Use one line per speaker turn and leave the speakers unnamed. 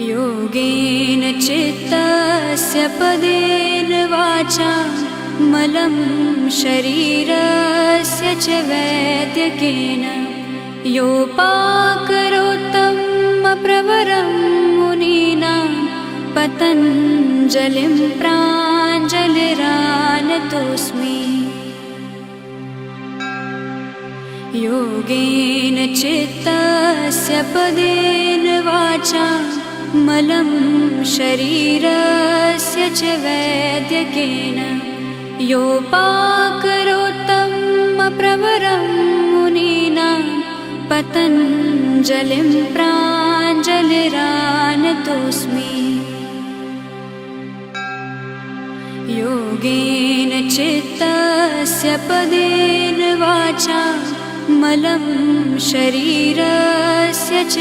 योगेन चित्तस्य पदेन वाचा मलं शरीरस्य च वैद्यकेन योपाकरोत्तमप्रवरं मुनीनां पतञ्जलिं प्राञ्जलिरानतोऽस्मि। योगेन चित्तस्य पदेन वाचा मलं शरीरस्य च वैद्यकेन योपाकरोत्तमप्रवरं मुनीनां पतञ्जलिं प्राञ्जलिरानतोऽस्मि। योगेन चित्तस्य पदेन वाचा मलं शरीरस्य च